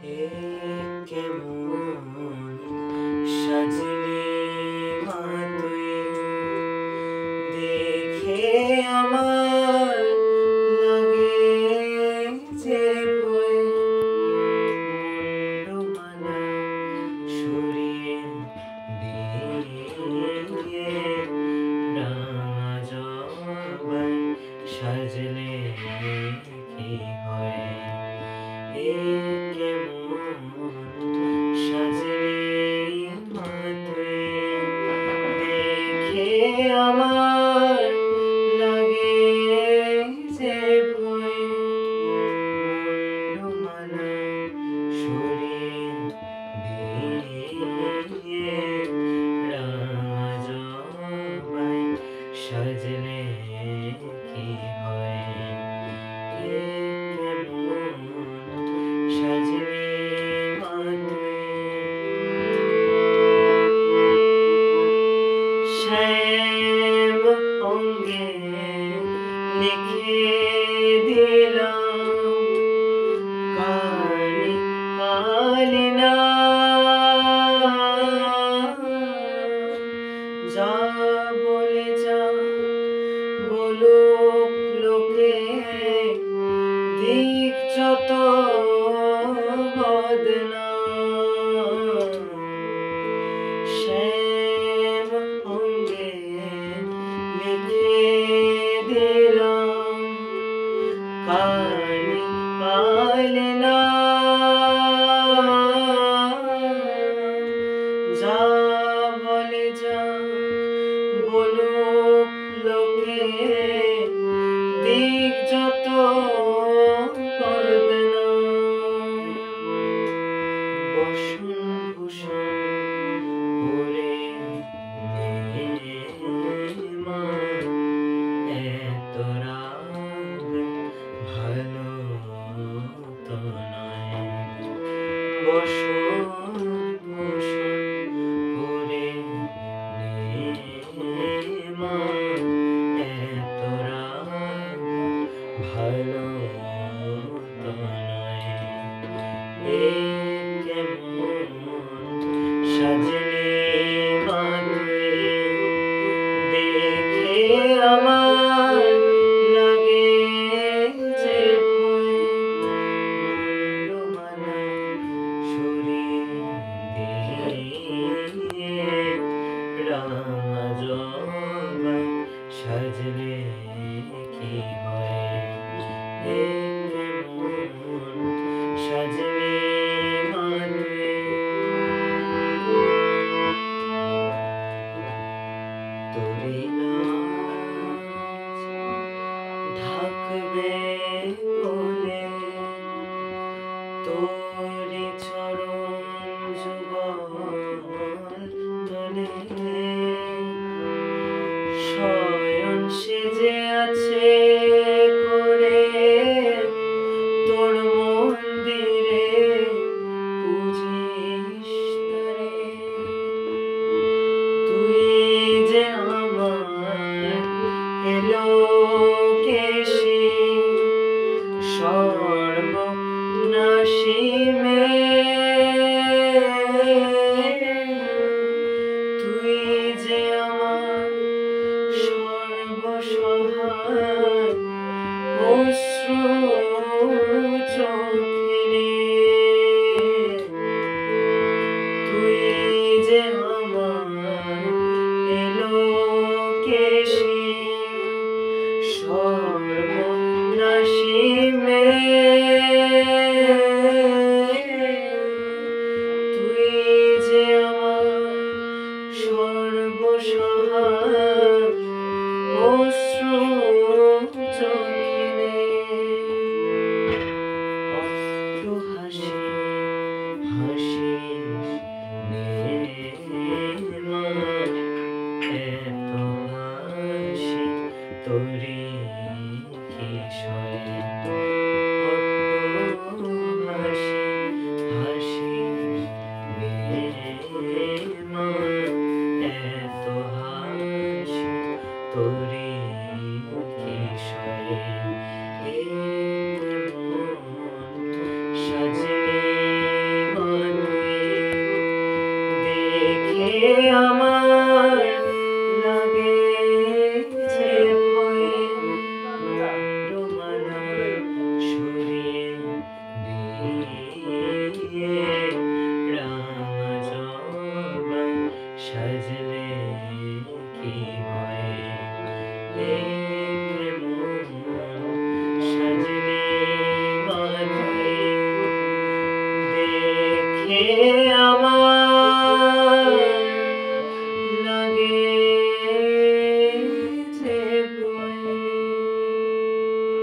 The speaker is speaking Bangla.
এ কেমন সাজলে মা তুই, দেখে আমার লাগে যে ভয়। মুন্ডমালা সরিয়ে দিয়ে রাঙা জবাই সাজলে কি হয়। এ কেমন সাজলি মা তুই, দেখে আমার লাগে যে ভয়। মুন্ডমালা সরিয়ে দিয়ে রাঙা জবাই সাজলে কি হয়। এ কেমন সাজলি মা তুই। শ্যাম অঙ্গে লিখে দিলাম কালি কালি না, যা বলে যা বলুক লোকে, দিক যত বদনাম। শ্যাম অঙ্গে লিখে দিলাম কালি কালি না, যা বলে যা বলুক লোকে, দিক যত বদনাম। বসন ভূষণ পরে মা এত রাগ ভালো তো নয়। বসন ভূষণ পরে মা এত রাগ ভালো তো নয়। এ কেমন সাজলি মা তুই, দেখে আমার লাগে যে ভয়। মুন্ডমালা সরিয়ে দিয়ে রাঙা জবাই সাজলে কি হয়। এ কেমন সাজলি মা তুই। তোরি নাচ ঢাকবে বলে, তোরি চরণ যুগল তলে, শয়ন সেজে আছে করে তোর মন্দিরে পূজিস তারে। তুই যে আমার এলোকেশী সর্বনাশী মেয়ে, তুই যে আমার সর্বসহায় অশ্রু চোখে। তুই যে আমার এলোকেশী সর্বনাশী মেয়ে। সাজলে কি হয় এই প্রেম সাজলে বাঁধে দেখে আমার